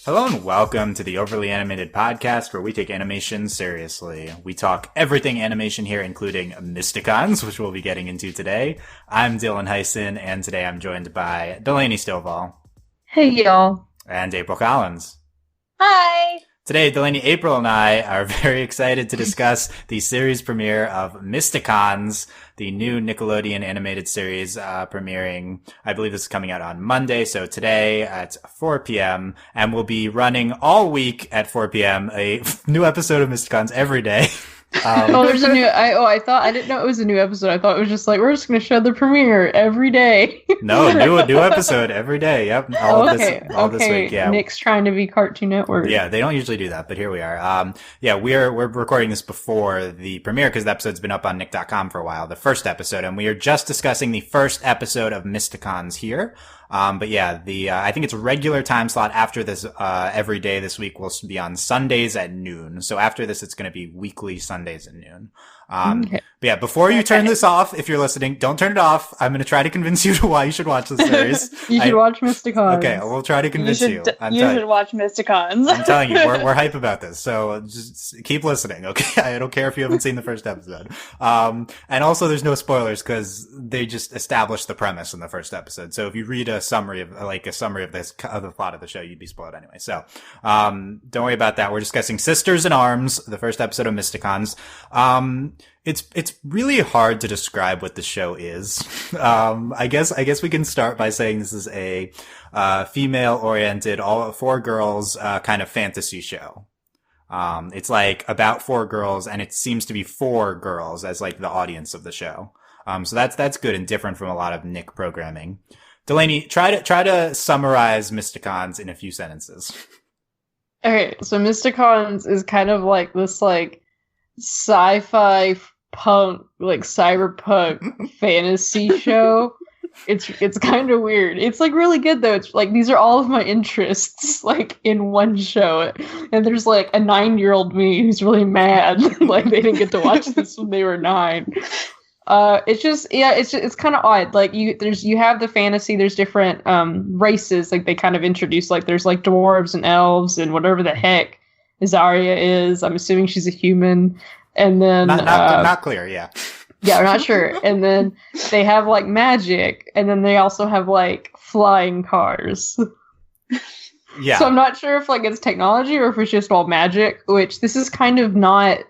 Hello and welcome to the Overly Animated Podcast, where we take animation seriously. We talk everything animation here, including Mysticons, which we'll be getting into today. I'm Dylan Hysen, and today I'm joined by Delaney Stovall. Hey, y'all. And April Collins. Hi! Today, Delaney, April, and I are very excited to discuss the series premiere of Mysticons, the new Nickelodeon animated series premiering. I believe this is coming out on Monday, so today at 4 p.m. And we'll be running all week at 4 p.m. a new episode of Mysticons every day. There's a new. I didn't know it was a new episode. I thought it was just like we're just going to show the premiere every day. No, new episode every day. Yep, this week. Yeah, Nick's trying to be Cartoon Network. Yeah, they don't usually do that, but here we are. We're recording this before the premiere because the episode's been up on Nick.com for a while. The first episode, and we are just discussing the first episode of Mysticons here. I think it's a regular time slot after this, every day this week will be on Sundays at noon. So after this, it's going to be weekly Sundays at noon. Okay. But yeah, before you turn this off, if you're listening, don't turn it off. I'm going to try to convince you to why you should watch this series. You should watch Mysticons. Okay, we'll try to convince you. You should watch Mysticons. I'm telling you, we're hype about this. So just keep listening, okay? I don't care if you haven't seen the first episode. And also there's no spoilers because they just established the premise in the first episode. So if you read a summary of the plot of the show, you'd be spoiled anyway. So, don't worry about that. We're discussing Sisters in Arms, the first episode of Mysticons. It's really hard to describe what the show is. I guess we can start by saying this is a, female-oriented, all 4 girls, kind of fantasy show. It's like about 4 girls, and it seems to be 4 girls as like the audience of the show. So that's good and different from a lot of Nick programming. Delaney, try to summarize Mysticons in a few sentences. Okay, so Mysticons is kind of like this like sci-fi punk, like cyberpunk fantasy show. It's kind of weird. It's like really good though. It's like these are all of my interests like in one show. And there's like a 9-year-old me who's really mad like they didn't get to watch this when they were 9. It's kind of odd. Like you have the fantasy. There's different races. Like they kind of introduce like there's like dwarves and elves and whatever the heck Zarya is. I'm assuming she's a human. And then not clear. Yeah. Yeah, we're not sure. And then they have like magic, and then they also have like flying cars. Yeah. So I'm not sure if like it's technology or if it's just all magic. Which this is kind of not.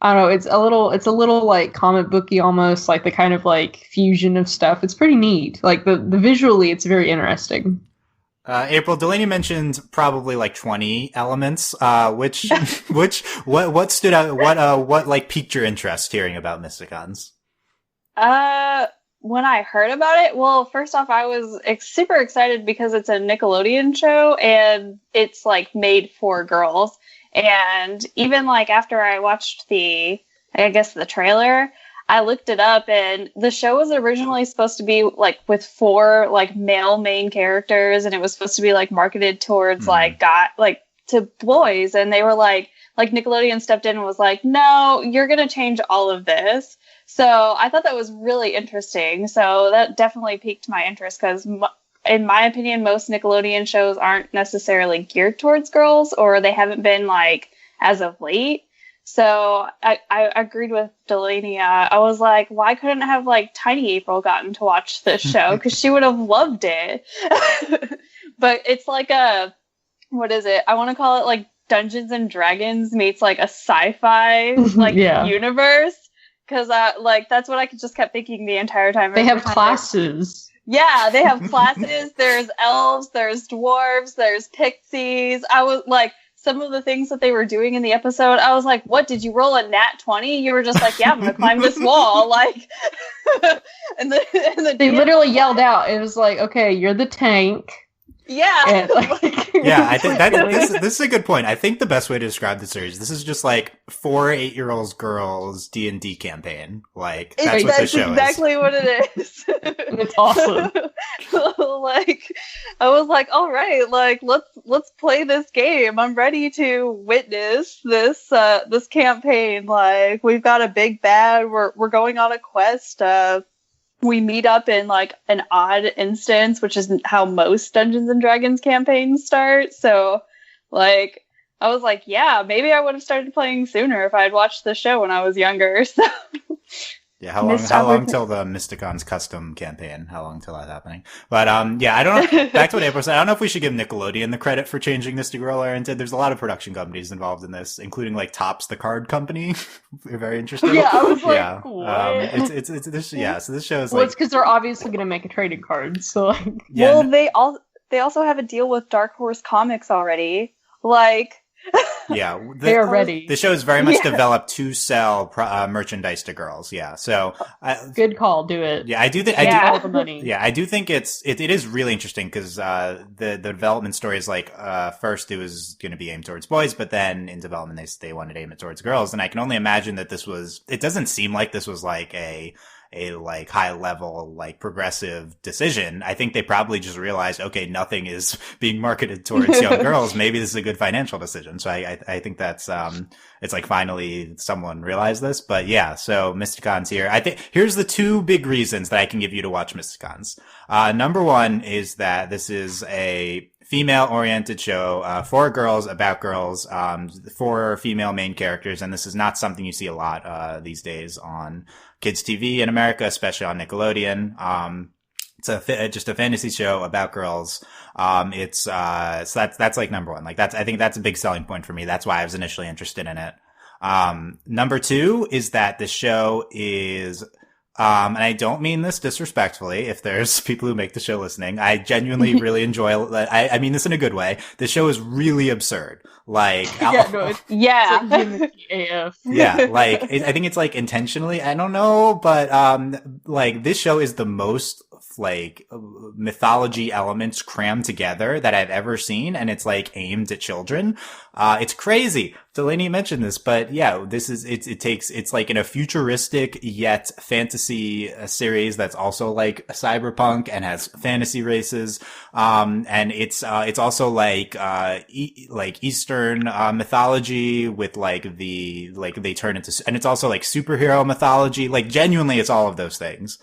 I don't know. It's a little like comic booky almost, like the kind of like fusion of stuff. It's pretty neat. Like the visually, it's very interesting. April, Delaney mentioned probably like 20 elements. What stood out? What like piqued your interest hearing about Mysticons? When I heard about it, well, first off, I was super excited because it's a Nickelodeon show and it's like made for girls. And even like after I watched the trailer, I looked it up and the show was originally supposed to be like with 4 like male main characters, and it was supposed to be like marketed towards to boys, and they were like Nickelodeon stepped in and was like, no, you're going to change all of this. So I thought that was really interesting. So that definitely piqued my interest because in my opinion, most Nickelodeon shows aren't necessarily geared towards girls, or they haven't been like as of late. So I agreed with Delaney. I was like, why couldn't have like Tiny April gotten to watch this show? Because she would have loved it. But it's like what is it? I want to call it like Dungeons and Dragons meets like a sci-fi like universe. Because that's what I just kept thinking the entire time. They have classes. Yeah, they have classes. There's elves, there's dwarves, there's pixies. I was like, some of the things that they were doing in the episode, I was like, what, did you roll a nat 20? You were just like, yeah, I'm going to climb this wall. Like, and they literally yelled out. It was like, okay, you're the tank. Yeah. And, like, yeah, I think this is a good point. I think the best way to describe the series, this is just like 4 8-year-old girls D&D campaign. Like that's what the show is. That's exactly what it is. It's awesome. Like, I was like, all right, like let's play this game. I'm ready to witness this campaign. Like, we've got a big bad. We're going on a quest. We meet up in like an odd instance, which is how most Dungeons and Dragons campaigns start. So Like, I was like, yeah, maybe I would have started playing sooner if I had watched the show when I was younger. So. Yeah, how long till the Mysticons custom campaign? How long till that's happening? But, yeah, I don't know. Back to what April said, I don't know if we should give Nickelodeon the credit for changing this to girl-oriented. There's a lot of production companies involved in this, including, like, Topps, the card company. We're very interested. Yeah, I was like, what? It's this, yeah, so this show is well, it's because they're obviously going to make a trading card, so, like. Yeah, well, they also have a deal with Dark Horse Comics already. Like. Yeah, they are ready. The show is very much developed to sell merchandise to girls. Yeah, so good call. Do it. Yeah, I do think. All the money. Yeah, I do think it is really interesting because the development story is like first it was going to be aimed towards boys, but then in development they wanted to aim it towards girls, and I can only imagine that this was. It doesn't seem like this was like a like high level, like progressive decision. I think they probably just realized, okay, nothing is being marketed towards young girls. Maybe this is a good financial decision. So I think that's, it's like finally someone realized this, but yeah. So Mysticons here. I think here's the two big reasons that I can give you to watch Mysticons. Number one is that this is a female-oriented show, for girls, about girls, for female main characters, and this is not something you see a lot these days on kids' TV in America, especially on Nickelodeon. It's just a fantasy show about girls. So that's like number one. Like I think that's a big selling point for me. That's why I was initially interested in it. Number two is that the show is. And I don't mean this disrespectfully if there's people who make the show listening. I genuinely really enjoy it. I mean this in a good way. The show is really absurd. Like, it's like AF. Yeah, like, I think it's like intentionally, I don't know, but, like, this show is the most, like, mythology elements crammed together that I've ever seen, and it's like aimed at children. It's crazy. Delaney mentioned this, but yeah, it's like in a futuristic yet fantasy series that's also like cyberpunk and has fantasy races. And it's also like Eastern, mythology with like they turn into, and it's also like superhero mythology. Like genuinely, it's all of those things.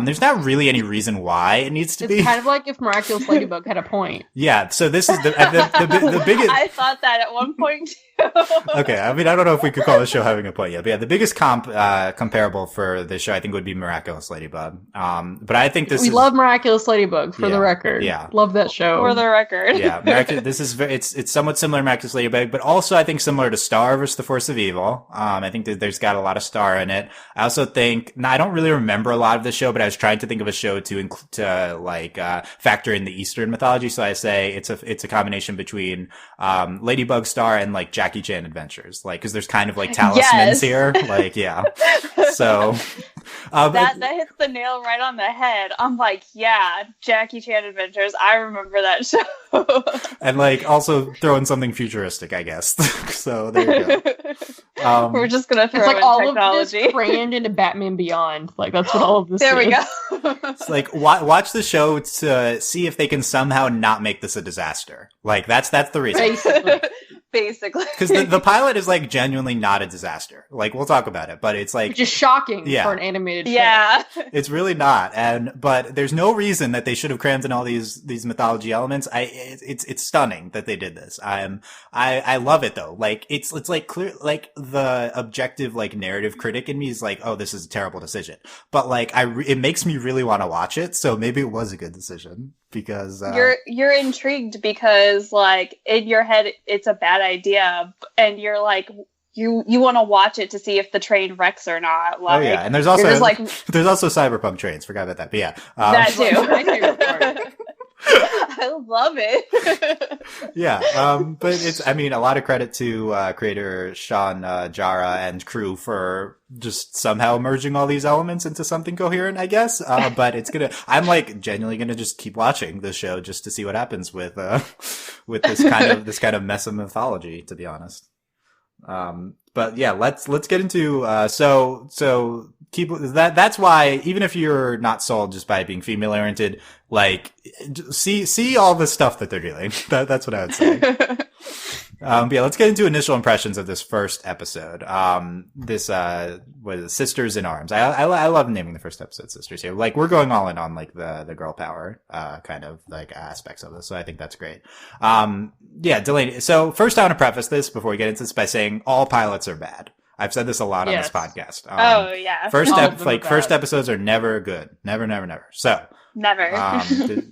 There's not really any reason why it needs to be. It's kind of like if Miraculous Ladybug had a point. Yeah. So this is the biggest. I thought that at one point too. Okay, I mean, I don't know if we could call the show having a point yet, but yeah, the biggest comparable for this show, I think, would be Miraculous Ladybug. But I think we love Miraculous Ladybug for the record. Yeah, love that show for the record. Yeah, this is it's somewhat similar to Miraculous Ladybug, but also I think similar to Star vs. the Force of Evil. I think that there's got a lot of Star in it. I also think, I don't really remember a lot of the show, but I was trying to think of a show to factor in the Eastern mythology. So I say it's a combination between Ladybug, Star, and like Jackie Chan Adventures, like, because there's kind of like talismans here, like, yeah. So that hits the nail right on the head. I'm like, yeah, Jackie Chan Adventures. I remember that show. And like also throw in something futuristic, I guess. So there you go. We're just gonna throw it's like in all technology. Of this crammed into Batman Beyond. Like that's what all of this. There is. we go. It's like watch the show to see if they can somehow not make this a disaster. Like that's the reason. Basically. Because the pilot is like genuinely not a disaster. Like we'll talk about it, but it's like just shocking for an animated show. Yeah. It's really not. But there's no reason that they should have crammed in all these mythology elements. It's stunning that they did this. I love it though. Like it's like clear, like the objective like narrative critic in me is like, oh, this is a terrible decision. But like it makes me really want to watch it. So maybe it was a good decision. Because you're intrigued because like in your head it's a bad idea and you're like you want to watch it to see if the train wrecks or not. Like, oh yeah, and there's also cyberpunk trains. Forgot about that, but yeah, that too. My favorite part. I love it. Yeah, but it's, I mean, a lot of credit to creator Sean Jara and crew for just somehow merging all these elements into something coherent, I guess. But I'm like genuinely gonna just keep watching this show just to see what happens with this kind of mess of mythology, to be honest. But yeah, let's get into, so keep that's why, even if you're not sold just by being female oriented, like see all the stuff that they're doing. That's what I would say. Yeah, let's get into initial impressions of this first episode. This was it, Sisters in Arms. I love naming the first episode Sisters here. Like, we're going all in on like the girl power kind of like aspects of this, so I think that's great. Yeah, Delaney. So first, I want to preface this before we get into this by saying all pilots are bad. I've said this a lot on this podcast. Oh yeah, first episodes are never good. Never. So never.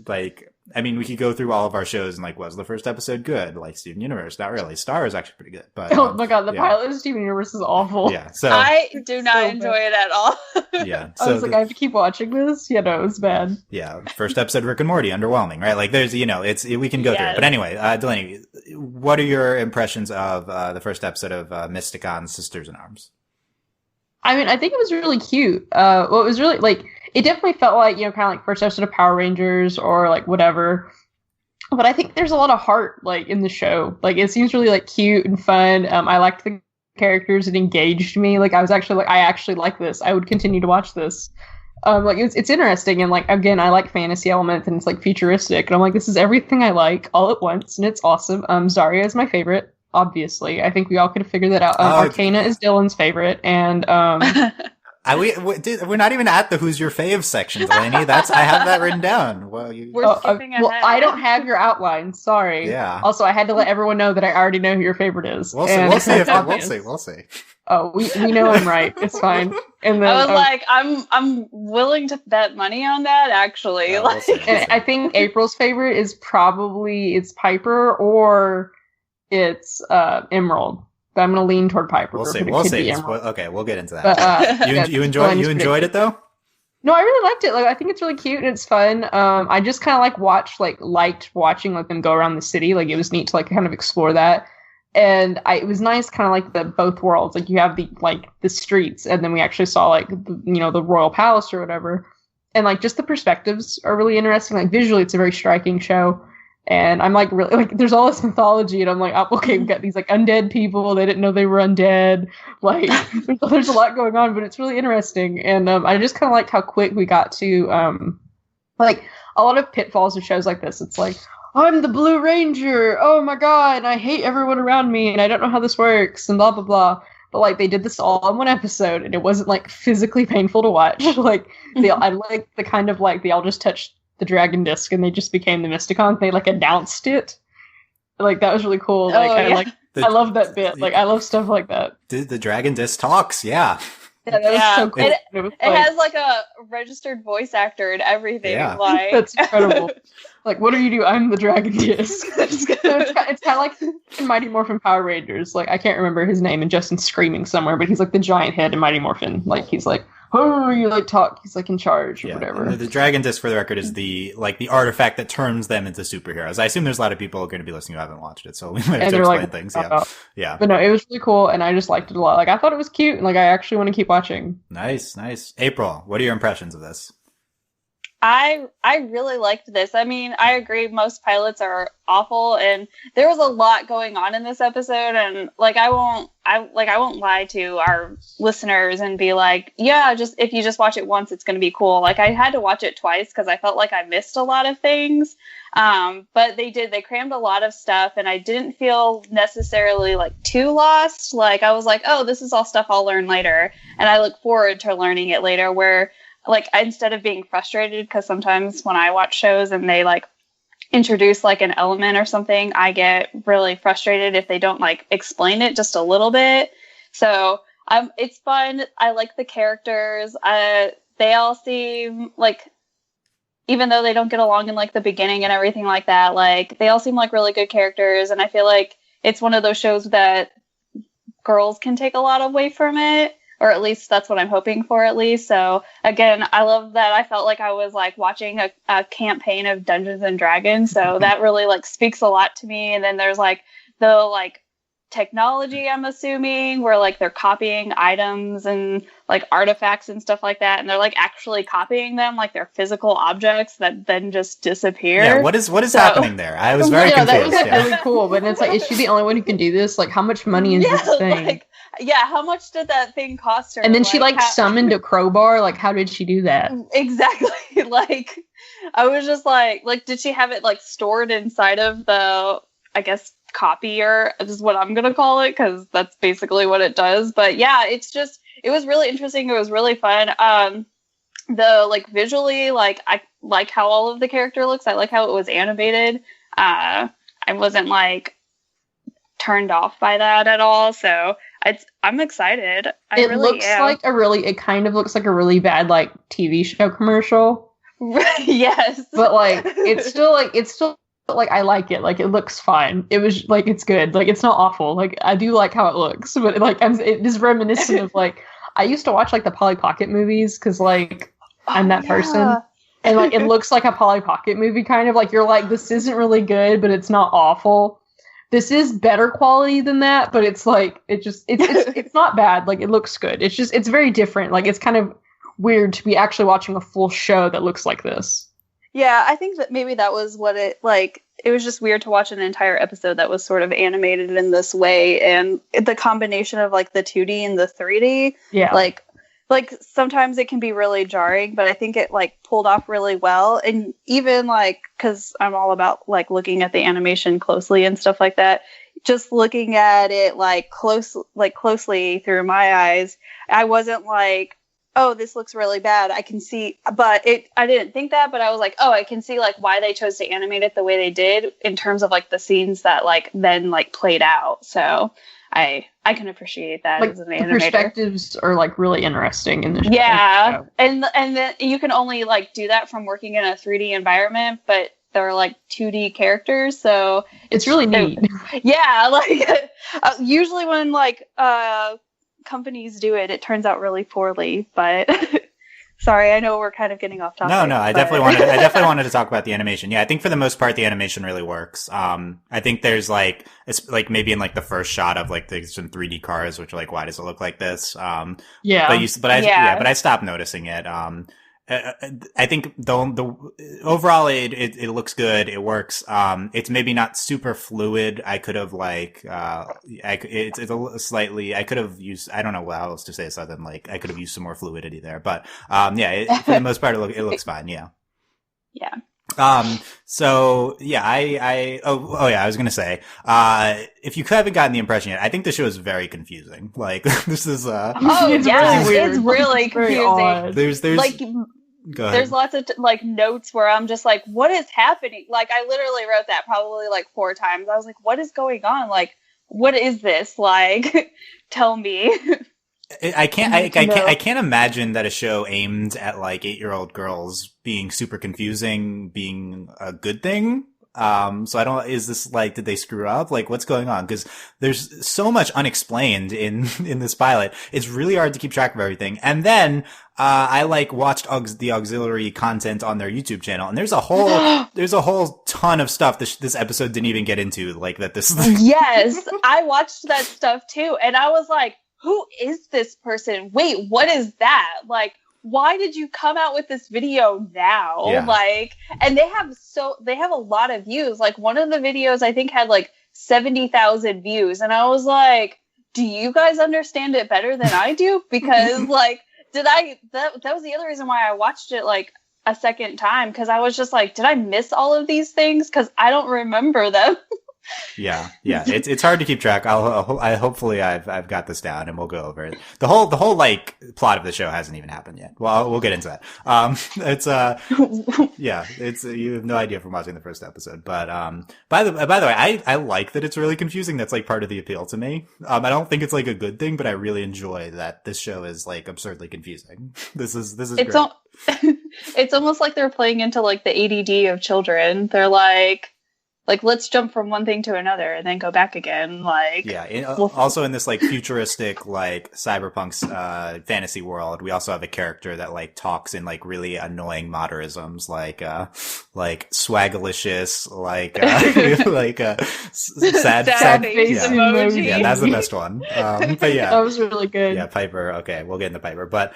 Like, I mean, we could go through all of our shows and like, was the first episode good? Like Steven Universe, not really. Star is actually pretty good, but oh my god, the pilot of Steven Universe is awful. Yeah, so I do not enjoy it at all. Yeah, so I was like, I have to keep watching this. Yeah, no, it was bad. Yeah, first episode Rick and Morty, underwhelming, right? Like, there's we can go through it, but anyway, Delaney, what are your impressions of the first episode of Mysticons, Sisters in Arms? I mean, I think it was really cute. Well, it was really, like, it definitely felt like, kind of like first episode of Power Rangers or, like, whatever. But I think there's a lot of heart, like, in the show. Like, it seems really, like, cute and fun. I liked the characters. It engaged me. Like, I was actually like, I actually like this. I would continue to watch this. Like, it's interesting. And, like, again, I like fantasy elements and it's, like, futuristic. And I'm like, this is everything I like all at once. And it's awesome. Zarya is my favorite. Obviously, I think we all could have figured that out. Arcana is Dylan's favorite, and we're not even at the "Who's Your Fave" section, Delaney. I have that written down. Well, we're skipping ahead. Well, I don't have your outline. Sorry. Yeah. Also, I had to let everyone know that I already know who your favorite is. We'll see. We'll see. Oh, we know I'm right. It's fine. And then I was like, I'm willing to bet money on that. Actually, we'll see. And I think April's favorite is probably Piper or it's Emerald, but I'm going to lean toward Piper. We'll see. Okay, we'll get into that. But, you enjoyed it though? No, I really liked it. Like, I think it's really cute and it's fun. I just kind of liked watching like them go around the city. Like, it was neat to like kind of explore that. And it was nice, kind of like the both worlds. Like, you have the streets, and then we actually saw like the royal palace or whatever. And like just the perspectives are really interesting. Like, visually, it's a very striking show. And I'm like, really, like, there's all this mythology, and I'm like, oh, okay, we've got these like undead people. They didn't know they were undead. Like, there's a lot going on, but it's really interesting. And I just kind of liked how quick we got to, like, a lot of pitfalls of shows like this. It's like, I'm the Blue Ranger. Oh my god, and I hate everyone around me, and I don't know how this works, and blah blah blah. But like, they did this all in one episode, and it wasn't like physically painful to watch. Like, I like the kind of like they all just touched the dragon disc and they just became the Mysticons. They like announced it. Like, that was really cool. Like, I love that bit. Like, I love stuff like that. The dragon disc talks. Yeah. Yeah, that was so cool. It has like a registered voice actor and everything. Yeah. Like, that's incredible. Like, what do you do? I'm the dragon disc. So it's kind of like in Mighty Morphin Power Rangers. Like, I can't remember his name, and Justin's screaming somewhere, but he's like the giant head in Mighty Morphin. Like, he's like, oh, you like talk. He's like in charge or whatever. The dragon disc, for the record, is the artifact that turns them into superheroes. I assume there's a lot of people going to be listening who haven't watched it, so we might have to explain things. Yeah. But no, it was really cool, and I just liked it a lot. Like, I thought it was cute, and like, I actually want to keep watching. Nice. April, what are your impressions of this? I really liked this. I mean, I agree, most pilots are awful, and there was a lot going on in this episode, and like, I won't lie to our listeners and be like, yeah, just if you just watch it once, it's going to be cool. Like, I had to watch it twice because I felt like I missed a lot of things. But they crammed a lot of stuff, and I didn't feel necessarily like too lost. Like, I was like, oh, this is all stuff I'll learn later, and I look forward to learning it later, where like, instead of being frustrated, because sometimes when I watch shows and they like introduce like an element or something, I get really frustrated if they don't like explain it just a little bit. So it's fun. I like the characters. They all seem like, even though they don't get along in like the beginning and everything like that, like, they all seem like really good characters. And I feel like it's one of those shows that girls can take a lot away from it. Or at least that's what I'm hoping for, at least. So again, I love that. I felt like I was like watching a campaign of Dungeons and Dragons. So that really like speaks a lot to me. And then there's like the like technology, I'm assuming, where like they're copying items and like artifacts and stuff like that, and they're like actually copying them like they're physical objects that then just disappear. Yeah, what is happening there? I was very confused. That was like really cool, but it's like, is she the only one who can do this? Like, how much money is this thing? Like, yeah, how much did that thing cost her? And then she like summoned a crowbar. Like, how did she do that? Exactly. Like, I was just like, did she have it like stored inside of the, I guess, copier is what I'm gonna call it, because that's basically what it does. But yeah, it was really interesting. It was really fun. The like visually, like I like how all of the character looks. I like how it was animated. I wasn't like turned off by that at all. So I'm excited. It kind of looks like a really bad like TV show commercial. Yes, but like it's still like I like it. Like it looks fine. It was like it's good. Like it's not awful. Like I do like how it looks, but like it is reminiscent of like I used to watch like the Polly Pocket movies because like I'm that person, and like it looks like a Polly Pocket movie kind of like you're like this isn't really good, but it's not awful. This is better quality than that, but it's like it's not bad. Like it looks good. It's very different. Like it's kind of weird to be actually watching a full show that looks like this. Yeah, I think that maybe that was what it like. It was just weird to watch an entire episode that was sort of animated in this way, and the combination of like the 2D and the 3D. Yeah, like sometimes it can be really jarring, but I think it like pulled off really well. And even like, cause I'm all about like looking at the animation closely and stuff like that. Just looking at it like closely through my eyes, I wasn't like, oh, this looks really bad. I can see, I didn't think that, but I was like, oh, I can see like why they chose to animate it the way they did in terms of like the scenes that like then like played out. So I can appreciate that like, as an animator. The perspectives are like really interesting in the show. Yeah, and then you can only like do that from working in a 3D environment, but they're like 2D characters, so it's really neat. Yeah, like usually when like companies do it, it turns out really poorly. But sorry, I know we're kind of getting off topic. No, I definitely wanted to talk about the animation. Yeah, I think for the most part the animation really works. I think there's like it's like maybe in like the first shot of like there's some 3D cars, which are like, why does it look like this? But I stopped noticing it. I think the overall it looks good. It works. It's maybe not super fluid. I could have like it's a slightly. I could have used. I don't know what else to say other than like I could have used some more fluidity there. But for the most part it looks fine. Yeah. Yeah. So yeah, I was gonna say, if you haven't gotten the impression yet, I think the show is very confusing. Like, this is, it's really confusing. There's like, there's lots of like notes where I'm just like, what is happening? Like, I literally wrote that probably like 4 times. I was like, what is going on? Like, what is this? Like, tell me. I can't imagine that a show aimed at like 8-year-old girls being super confusing being a good thing. So is this like, did they screw up? Like, what's going on? Cause there's so much unexplained in this pilot. It's really hard to keep track of everything. And then, I like watched the auxiliary content on their YouTube channel, and there's a whole ton of stuff this episode didn't even get into, like that this. Yes, I watched that stuff too, and I was like, who is this person? Wait, what is that? Like, why did you come out with this video now? Yeah. Like, and they have a lot of views. Like, one of the videos I think had like 70,000 views, and I was like, do you guys understand it better than I do? Because like, that was the other reason why I watched it like a second time, because I was just like, did I miss all of these things? Because I don't remember them. Yeah. It's hard to kekeep track. Hopefully I've got this down and we'll go over it. The whole like plot of the show hasn't even happened yet. Well, we'll get into that. You have no idea from watching the first episode. But by the way, I like that it's really confusing. That's like part of the appeal to me. I don't think it's like a good thing, but I really enjoy that this show is like absurdly confusing. This is great. It's almost like they're playing into like the ADD of children. They're like, let's jump from one thing to another and then go back again. Like, also in this like futuristic, like cyberpunk's, fantasy world, we also have a character that like talks in like really annoying modernisms, like swagalicious, sad face emoji. Yeah, that's the best one. But yeah. That was really good. Yeah, Piper. Okay, we'll get into Piper. But,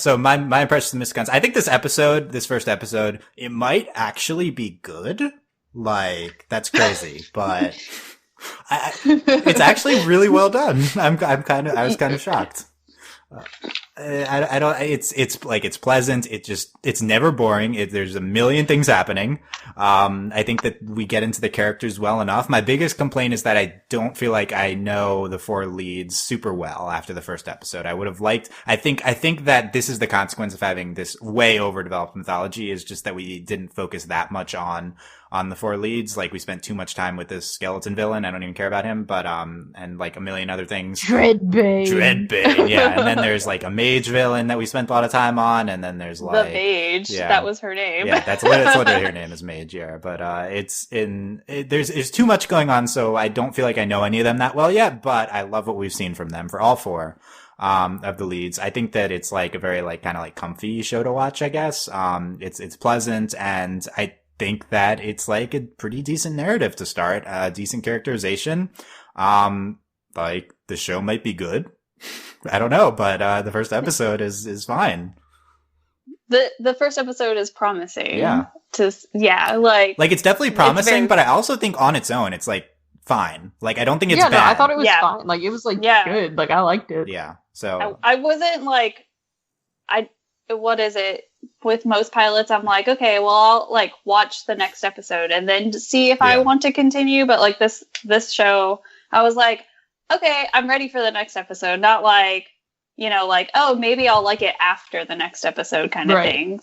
so my impression of Mysticons, I think this first episode, it might actually be good. Like, that's crazy, but it's actually really well done. I was kind of shocked. I don't, it's like, it's pleasant. It's never boring. There's a million things happening. I think that we get into the characters well enough. My biggest complaint is that I don't feel like I know the four leads super well after the first episode. I would have liked, I think that this is the consequence of having this way overdeveloped mythology, is just that we didn't focus that much on the four leads. Like, we spent too much time with this skeleton villain. I don't even care about him, but, and like a million other things. Dreadbane, yeah. And then there's like a mage villain that we spent a lot of time on, and then there's like... The mage, that was her name. Yeah, that's literally her name is Mage, yeah. But, there's too much going on, so I don't feel like I know any of them that well yet, but I love what we've seen from them for all four. Of the leads. I think that it's like a very like kind of like comfy show to watch, I guess. It's pleasant, and I think that it's like a pretty decent narrative to start, decent characterization. Like, the show might be good. I don't know, but the first episode is fine. The first episode is promising. Yeah. Like it's definitely promising, but I also think on its own it's like fine. Like, I don't think it's bad. I thought it was fine. Like, it was like good. Like, I liked it. Yeah. So I wasn't like, what is it? With most pilots, I'm like, okay, well, I'll like watch the next episode and then see if I want to continue. But like this show, I was like, okay, I'm ready for the next episode. Not like, like, oh, maybe I'll like it after the next episode kind of thing.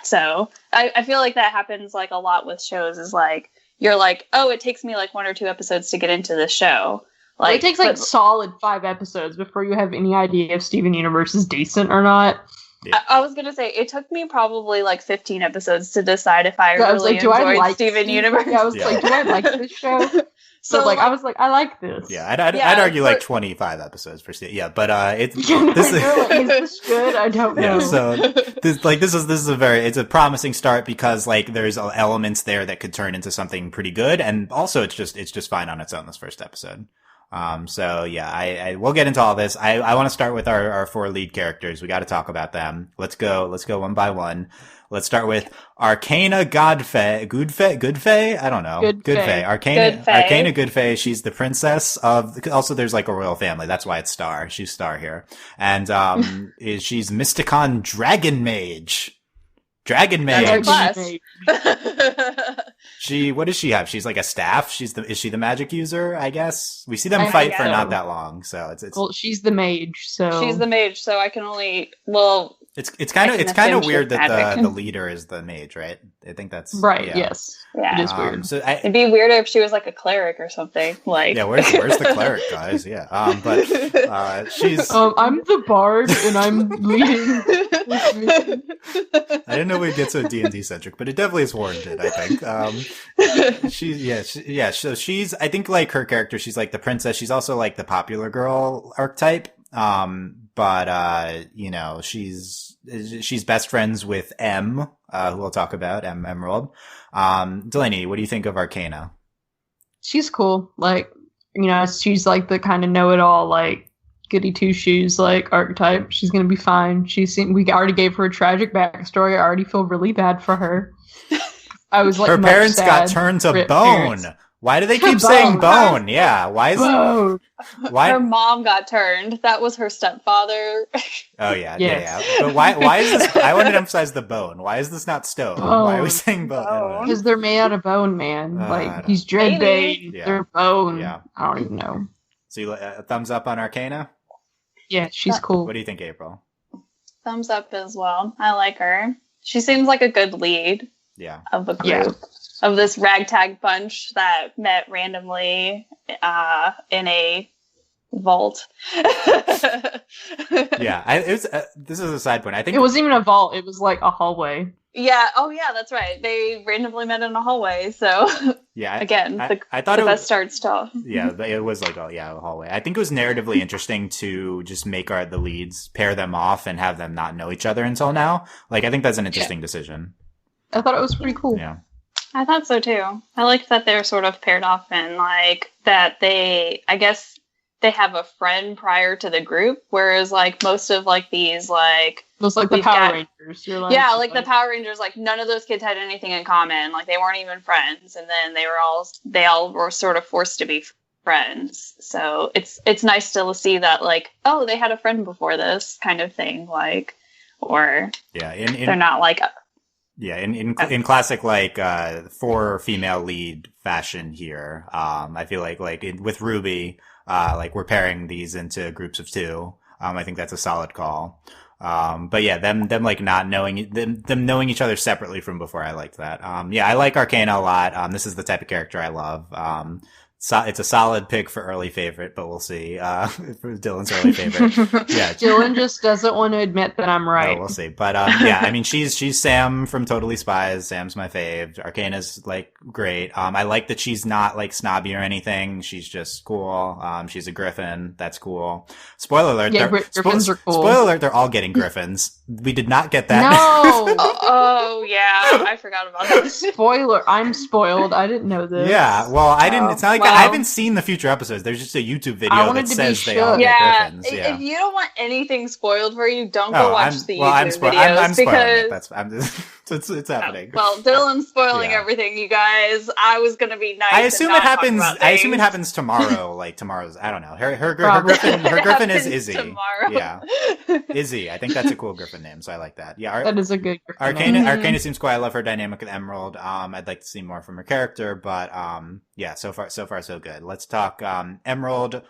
So I feel like that happens like a lot with shows, is like, you're like, oh, it takes me like 1 or 2 episodes to get into this show. Like, it takes like solid 5 episodes before you have any idea if Steven Universe is decent or not. Yeah. I was going to say, it took me probably like 15 episodes to decide if I really enjoyed Steven Universe. Yeah, I was like, do I like this show? So like, I was like, I like this. Yeah, I'd argue like 25 episodes for yeah, but it's is this good? I don't know. Yeah, so this is it's a promising start, because like there's elements there that could turn into something pretty good, and also it's just fine on its own, this first episode. So yeah, I we'll get into all this. I want to start with our 4 lead characters. We got to talk about them. Let's go one by one. Let's start with Arcana Godfey. Goodfey? I don't know. Goodfey. Arcana Goodfey. She's the princess of, also there's like a royal family. That's why it's Star. She's Star here. And, she's Mysticon Dragon Mage. What does she have? She's like a staff. Is she the magic user, I guess? We see them fight for not that long, so it's well, she's the mage, so I can only, it's kind of weird that the leader is the mage, right? I think that's right. Yeah. Yes, it is weird. So it'd be weirder if she was like a cleric or something. Like, yeah, where's the cleric, guys? Yeah, but she's. I'm the bard, and I'm leading. I didn't know we'd get so D&D centric, but it definitely is warranted, I think. So she's, I think like her character, she's like the princess. She's also like the popular girl archetype. But she's best friends with M, who we'll talk about, Emerald. Delaney, what do you think of Arcana? She's cool. Like, she's like the kind of know-it-all, like, goody two-shoes, like, archetype. She's gonna be fine. We already gave her a tragic backstory. I already feel really bad for her. I was like, her parents got turned to bone. Parents. Why do they keep saying bone? Yeah, why is bone? Why her mom got turned? That was her stepfather. Oh yeah, yes. yeah. But why is this? I wanted to emphasize the bone. Why is this not stone? Why are we saying bone? Because they're made out of bone, man. Like, he's Dreadbane. Yeah. They're bone. Yeah. I don't even know. So you a thumbs up on Arcana? Yeah, she's cool. What do you think, April? Thumbs up as well. I like her. She seems like a good lead. Yeah. Of the group. Yeah. Of this ragtag bunch that met randomly in a vault. Yeah, this is a side point. I think it wasn't even a vault. It was like a hallway. Yeah. Oh, yeah. That's right. They randomly met in a hallway. So yeah. Again, I thought the best starts to. Yeah, it was like a hallway. I think it was narratively interesting to just make the leads, pair them off, and have them not know each other until now. Like, I think that's an interesting decision. I thought it was pretty cool. Yeah. I thought so too. I like that they're sort of paired off, and like that I guess they have a friend prior to the group, whereas like most of like these like those like the Power Rangers. You're like, yeah, like the Power Rangers, like none of those kids had anything in common. Like they weren't even friends, and then they all were sort of forced to be friends. So it's nice still to see that, like, oh, they had a friend before this kind of thing, like, or they're not like. Yeah, in classic like 4 female lead fashion here, I feel like with Ruby, like we're pairing these into groups of 2. I think that's a solid call. But yeah, them like not knowing them knowing each other separately from before, I liked that. Yeah, I like Arcana a lot. This is the type of character I love. It's a solid pick for early favorite, but we'll see. For Dylan's early favorite. Yeah. Dylan just doesn't want to admit that I'm right. No, we'll see. But, yeah, I mean, she's Sam from Totally Spies. Sam's my fave. Arcana's, like, great. I like that she's not, like, snobby or anything. She's just cool. She's a griffin. That's cool. Spoiler alert. Yeah, griffins are cool. Spoiler alert, they're all getting griffins. We did not get that. No! Oh, yeah. I forgot about that. Spoiler. I'm spoiled. I didn't know this. Yeah, well, I didn't. It's not like well, I haven't seen the future episodes. There's just a YouTube video that says they all get griffins. Yeah. If you don't want anything spoiled for you, don't go watch the YouTube videos. I'm spoiling because it. It's happening. Well, Dylan's spoiling everything, you guys. I was gonna be nice. I assume it happens. I assume it happens tomorrow. Like tomorrow's. I don't know. Her griffin is Izzy. Tomorrow. Yeah, Izzy. I think that's a cool griffin name, so I like that. Yeah, that is a good griffin name. Arcana seems cool. I love her dynamic with Emerald. I'd like to see more from her character, but yeah. So far, so good. Let's talk Emerald.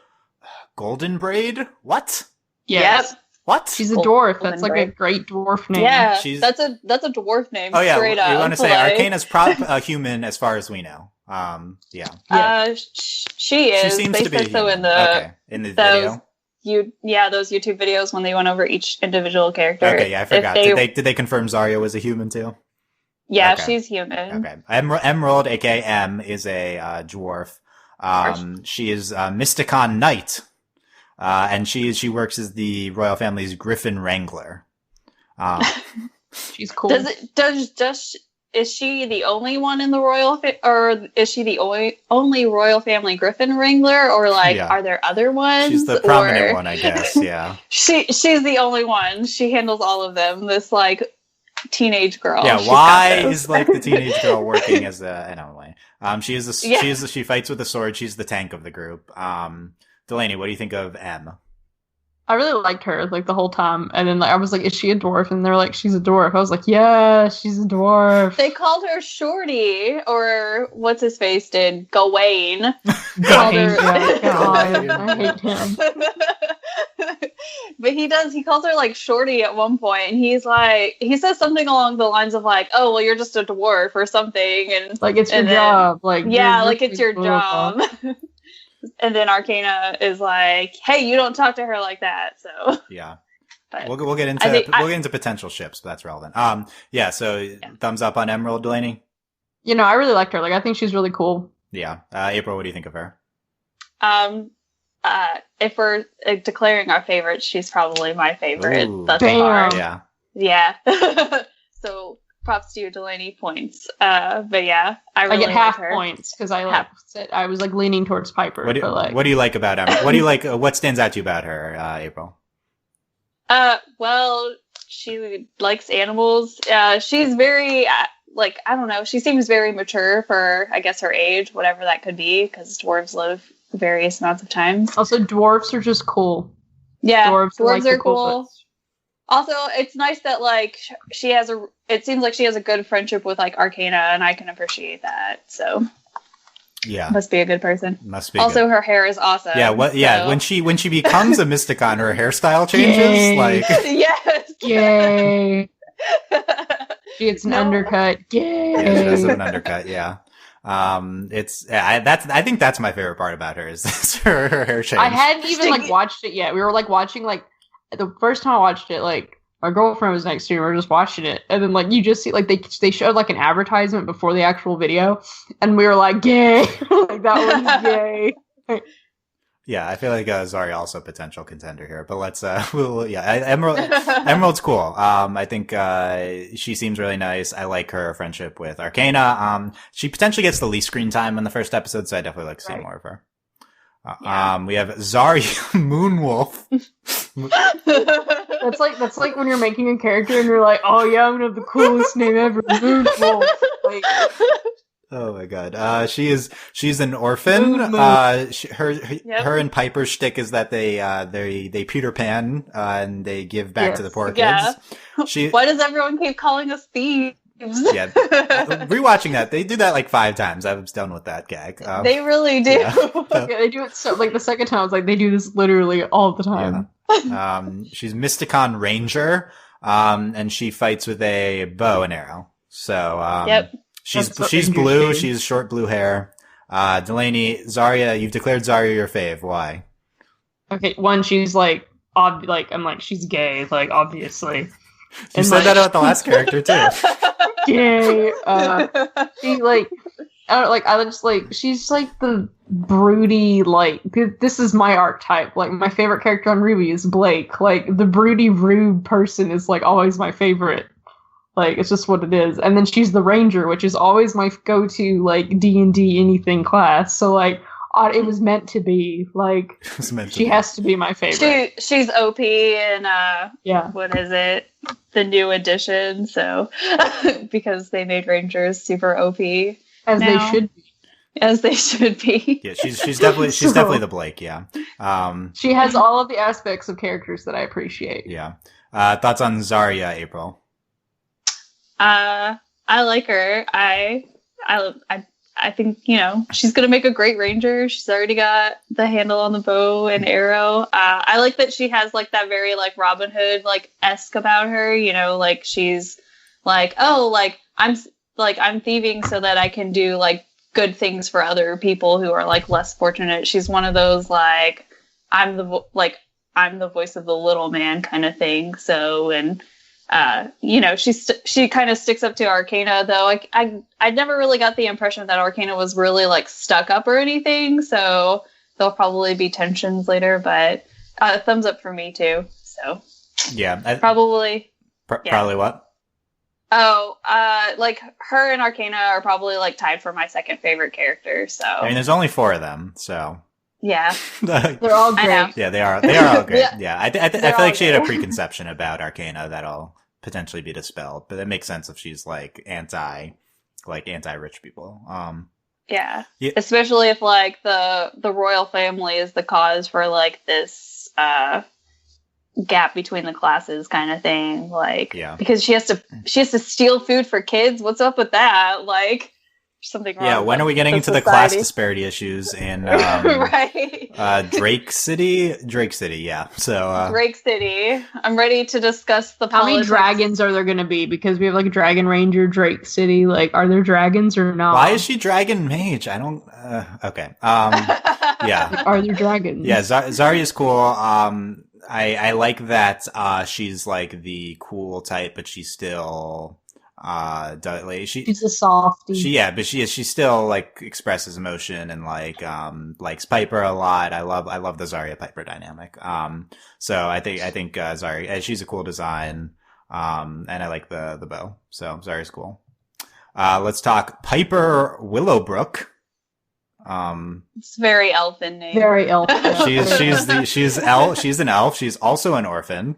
Golden Braid. What? Yes. Yep. What? She's a dwarf. That's like a great dwarf name. Yeah, that's a dwarf name. Oh yeah, straight we up. want to say Arcana's probably human as far as we know. Yeah. She is. She seems they to be said so human. In the video. Those YouTube videos when they went over each individual character. Okay, yeah, I forgot. Did they confirm Zarya was a human too? Yeah, okay. She's human. Okay. Emerald, aka M, is a dwarf. She is Mysticon Knight. And she works as the royal family's Griffin Wrangler. She's cool. Is she the only one in the or is she the only royal family Griffin Wrangler, or like are there other ones? She's the prominent one, I guess. Yeah. She's the only one. She handles all of them. This like teenage girl. Yeah. Why is like the teenage girl working as an Emily? She fights with a sword. She's the tank of the group. Delaney, what do you think of M? I really liked her like the whole time, and then like, I was like, "Is she a dwarf?" And they're like, "She's a dwarf." I was like, "Yeah, she's a dwarf." They called her Shorty, or what's his face did Gawain. God, I hate him. But he calls her like Shorty at one point, and he says something along the lines of like, "Oh, well, you're just a dwarf" or something, and like it's your job, like it's your job. And then Arcana is like, "Hey, you don't talk to her like that." So yeah, but we'll get into potential ships, but that's relevant. Thumbs up on Emerald, Delaney. I really liked her. Like, I think she's really cool. Yeah, April, what do you think of her? If we're declaring our favorites, she's probably my favorite thus Damn. far. Yeah. So props to you, Delaney. Points. But yeah, I really get half her. points because I was like leaning towards Piper. What do you like about Emma? What do you like? What stands out to you about her, April? Well, she likes animals. She's very I don't know. She seems very mature for, I guess, her age, whatever that could be, because dwarves live various amounts of time. Also, dwarves are just cool. Yeah, dwarves like are cool. Also, it's nice that it seems like she has a good friendship with like Arcana, and I can appreciate that. So yeah, must be a good person. Must be. Also, her hair is awesome. Yeah, when she becomes a Mysticon, her hairstyle changes. Yay. Like yes, yay. She gets an undercut. Yay. Yeah, she does have an undercut. Yeah. I think that's my favorite part about her is her hair change. I hadn't even watched it yet. We were watching the first time I watched it, my girlfriend was next to me. We were just watching it, and then you just see they showed an advertisement before the actual video, and we were like, "Yay!" That was yay. Yeah, I feel like Zarya also a potential contender here, but let's Emerald's cool. I think she seems really nice. I like her friendship with Arcana. She potentially gets the least screen time in the first episode, so I definitely like to see more of her. We have Zarya Moonwolf. That's like when you're making a character and you're like, "Oh yeah, I'm gonna have the coolest name ever, Moonwolf." Oh my god. She's an orphan. Her and Piper's shtick is that they Peter Pan, and they give back to the poor kids. Why does everyone keep calling us thieves? Yeah. Rewatching that, they do that like 5 times. I was done with that gag. They really do. Yeah, they do it so, like, the second time I was like, they do this literally all the time. Yeah. She's Mysticon Ranger, and she fights with a bow and arrow. So, she's blue. She has short blue hair. Delaney, Zarya, you've declared Zarya your fave. Why? Okay, one, she's like, I'm like, she's gay, like, obviously. You said that about the last character too. Gay. She like, I just like, she's like the broody, like, this is my archetype. Like, my favorite character on Ruby is Blake. Like, the broody, rude person is like always my favorite. Like, it's just what it is. And then she's the ranger, which is always my go-to, like, D&D anything class. So, like, it was meant to be. Like, she has to be my favorite. She's OP in, what is it? The new edition. So, because they made rangers super OP. As they should be. As they should be. Yeah, she's definitely the Blake, yeah. She has all of the aspects of characters that I appreciate. Yeah. Thoughts on Zarya, April? I like her. I think, she's going to make a great ranger. She's already got the handle on the bow and arrow. I like that she has like that very like Robin Hood like esque about her, like she's like, oh, like I'm thieving so that I can do like good things for other people who are like less fortunate. She's one of those like I'm the voice of the little man kind of thing. So, and she kind of sticks up to Arcana, though. I never really got the impression that Arcana was really like stuck up or anything. So there'll probably be tensions later, but thumbs up for me too. So yeah, probably what? Oh, like her and Arcana are probably like tied for my second favorite character. So I mean, there's only 4 of them, so. Yeah, they're all great. Yeah, they are all great. Yeah, I feel like she had a preconception about Arcana that'll potentially be dispelled, but it makes sense if she's like anti-rich people. Yeah, especially if like the royal family is the cause for like this gap between the classes kind of thing. Like, because she has to steal food for kids. What's up with that? Like, something wrong. Yeah, when are we getting into the class disparity issues in Drake City? Drake City, yeah. So Drake City. I'm ready to discuss the politics. How many dragons are there going to be? Because we have like a Dragon Ranger, Drake City. Like, are there dragons or not? Why is she Dragon Mage? I don't. Okay. Yeah. Like, are there dragons? Yeah, Zarya's cool. I like that she's like the cool type, but she's still. She's a softie. She still like expresses emotion and like likes Piper a lot. I love the Zarya Piper dynamic. So I think Zarya, she's a cool design. And I like the bow. So Zarya's cool. Let's talk Piper Willowbrook. It's very elfin name. Very elfin. She's an elf. She's also an orphan,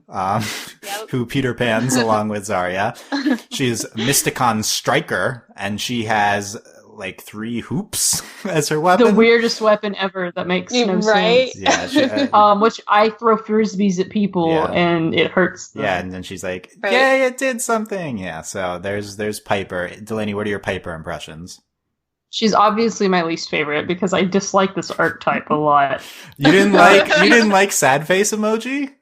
who Peter Pans along with Zarya. She's Mysticon Striker, and she has like 3 hoops as her weapon. The weirdest weapon ever that makes no sense. Yeah. Which I throw frisbees at people and it hurts them. Yeah, and then she's like, "Yay, it did something!" Yeah. So there's Piper. Delaney, what are your Piper impressions? She's obviously my least favorite because I dislike this archetype a lot. You didn't like sad face emoji?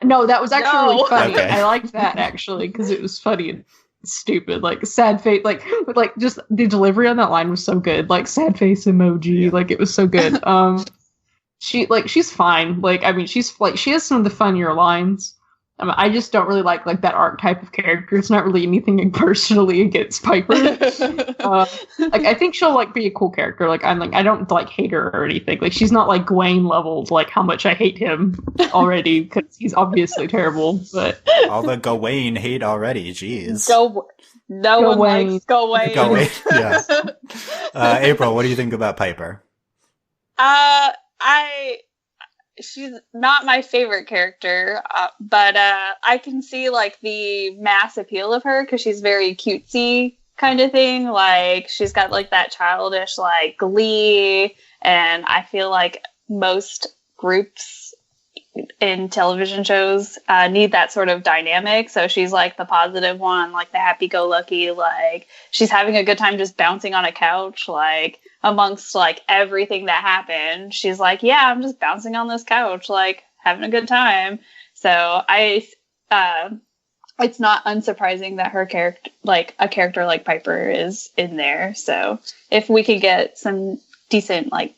No, that was actually really funny. Okay. I liked that actually because it was funny and stupid. Like sad face, like just the delivery on that line was so good. Like sad face emoji, like it was so good. She's fine. Like I mean, she has some of the funnier lines. I just don't really like that archetype of character. It's not really anything personally against Piper. I think she'll like be a cool character. Like I don't like hate her or anything. Like she's not like Gawain leveled. Like how much I hate him already because he's obviously terrible. But all the Gawain hate already. Jeez. No one likes Gawain. Gawain. Yeah. April, what do you think about Piper? She's not my favorite character, but I can see like the mass appeal of her because she's very cutesy kind of thing. Like, she's got like that childish like glee, and I feel like most groups in television shows need that sort of dynamic. So she's like the positive one, like the happy-go-lucky, like she's having a good time just bouncing on a couch, like amongst like everything that happened. She's like, yeah, I'm just bouncing on this couch, like having a good time. So it's not unsurprising that her character, like a character like Piper, is in there. So if we could get some decent like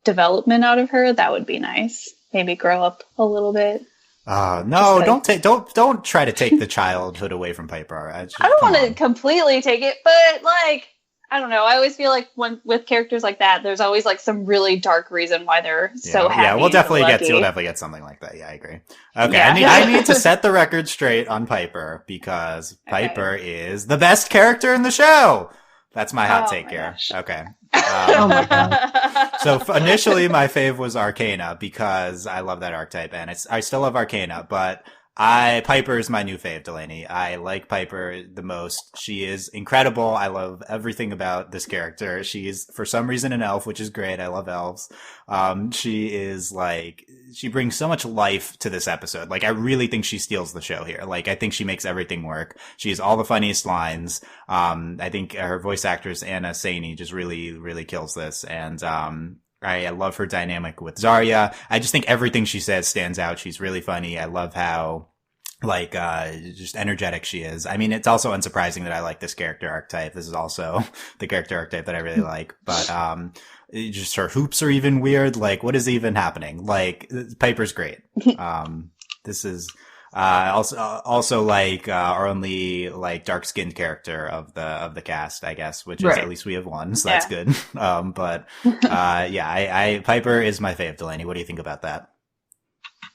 development out of her, that would be nice. Maybe grow up a little bit. No, don't try to take the childhood away from Piper. I don't want to completely take it, but like, I don't know. I always feel like with characters like that, there's always like some really dark reason why they're so happy. Yeah, we'll definitely get something like that. Yeah, I agree. Okay, yeah. I need to set the record straight on Piper because Piper is the best character in the show. That's my hot take here. Gosh. Okay. Oh my god. So initially my fave was Arcana because I love that archetype, and I still love Arcana, but Piper is my new fave, Delaney. I like Piper the most. She is incredible. I love everything about this character. She is, for some reason, an elf, which is great. I love elves. She is like, she brings so much life to this episode. Like, I really think she steals the show here. Like, I think she makes everything work. She has all the funniest lines. I think her voice actress, Anna Saini, just really, really kills this. And, I love her dynamic with Zarya. I just think everything she says stands out. She's really funny. I love how, like, just energetic she is. I mean, it's also unsurprising that I like this character archetype. This is also the character archetype that I really like. But, just her hoops are even weird. Like, what is even happening? Like, Piper's great. This is, also like, our only, like, dark-skinned character of the cast, I guess, which is, at least we have one, so that's good. Piper is my fave, Delaney. What do you think about that?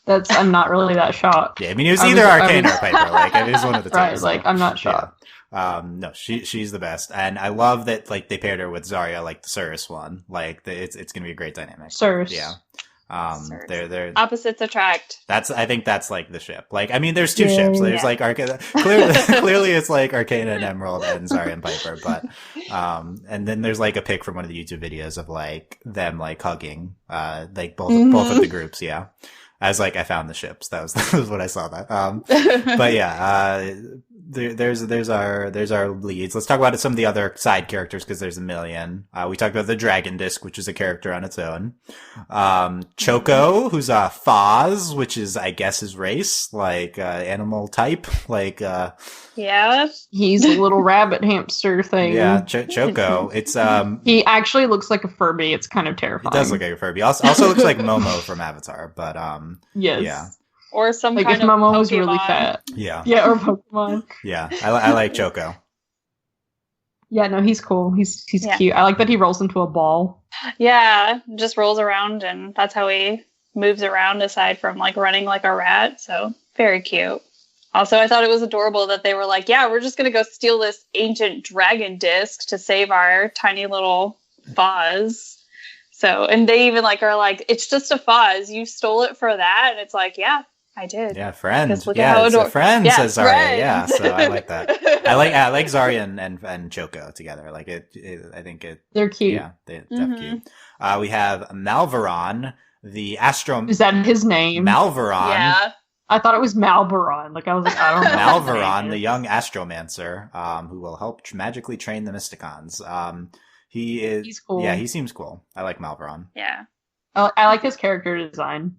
I'm not really that shocked. Yeah, I mean, it was either Arcana or Piper. Like, it is one of the two. Right, like, I'm not shocked. Yeah. No, she's the best. And I love that, like, they paired her with Zarya, like, the Cirrus one. Like, it's gonna be a great dynamic. Cirrus. Yeah. They're opposites attract. I think that's like the ship. Like, I mean, there's two ships. There's like Arcana. Clearly it's like Arcana and Emerald and Zarya and Piper. But, and then there's like a pic from one of the YouTube videos of like them like hugging, like both of the groups. Yeah. As like I found the ships. That was what I saw that. But yeah, there's our leads. Let's talk about some of the other side characters because there's a million. We talked about the Dragon Disc, which is a character on its own. Choco, who's a Foz, which is, I guess, his race, like, animal type, like, yeah. He's a little rabbit hamster thing. Yeah, Choco. It's, he actually looks like a Furby. It's kind of terrifying. He does look like a Furby. Also looks like Momo from Avatar, but, yes. Yeah. Or some like kind if of Momo Pokemon. was really fat. Yeah. Yeah, or Pokemon. Yeah. I like Choco. Yeah, no, he's cool. He's cute. I like that he rolls into a ball. Yeah, just rolls around, and that's how he moves around aside from like running like a rat. So very cute. Also, I thought it was adorable that they were like, yeah, we're just going to go steal this ancient dragon disc to save our tiny little Foz. So, and they even like are like, it's just a Foz. You stole it for that? And it's like, yeah, I did. Yeah, friends. Yeah, it's a friend, says Zarya. Yeah, so I like that. I like Zarya and Choco together. Like I think it. They're cute. Yeah, they're cute. We have Malveron, the Astro. Is that his name? Malveron. Yeah. I thought it was Malveron. Like, I was like, I don't know. Malveron, the young astromancer, who will help magically train the Mysticons. He's cool. Yeah, he seems cool. I like Malveron. Yeah. I like his character design.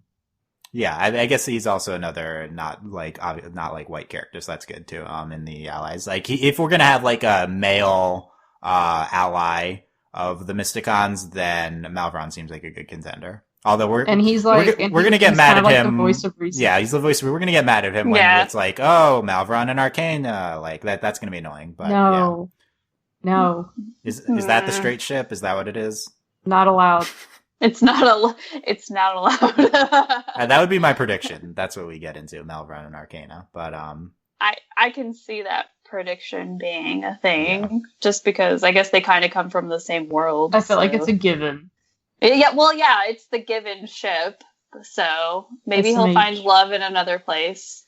Yeah, I guess he's also another not like white character, so that's good too. In the allies, like if we're gonna have like a male ally of the Mysticons, then Malveron seems like a good contender. Although we're gonna get mad at him. The voice of reason. Yeah, he's the voice. We're gonna get mad at him when it's like, oh, Malveron and Arcana, like that. That's gonna be annoying. But no. Is that the straight ship? Is that what it is? Not allowed. It's not allowed. And that would be my prediction. That's what we get into, Malveron and Arcana. But I can see that prediction being a thing, just because I guess they kind of come from the same world. I feel like it's a given. Yeah, well, yeah, it's the given ship. So maybe he'll find love in another place.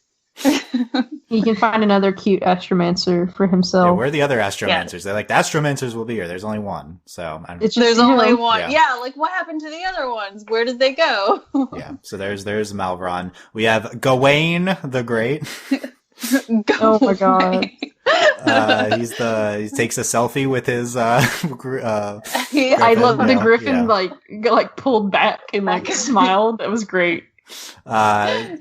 He can find another cute astromancer for Yeah, himself. where are the other astromancers? They're like, the astromancers will be here. There's only one. So It's just There's him. only one. Yeah. Yeah, like what happened to the other ones? Where did they go? yeah. So there's Malvron. We have Gawain the Great. Oh my god. He takes a selfie with his I love the yeah, Griffin yeah. like pulled back and like smiled. That was great.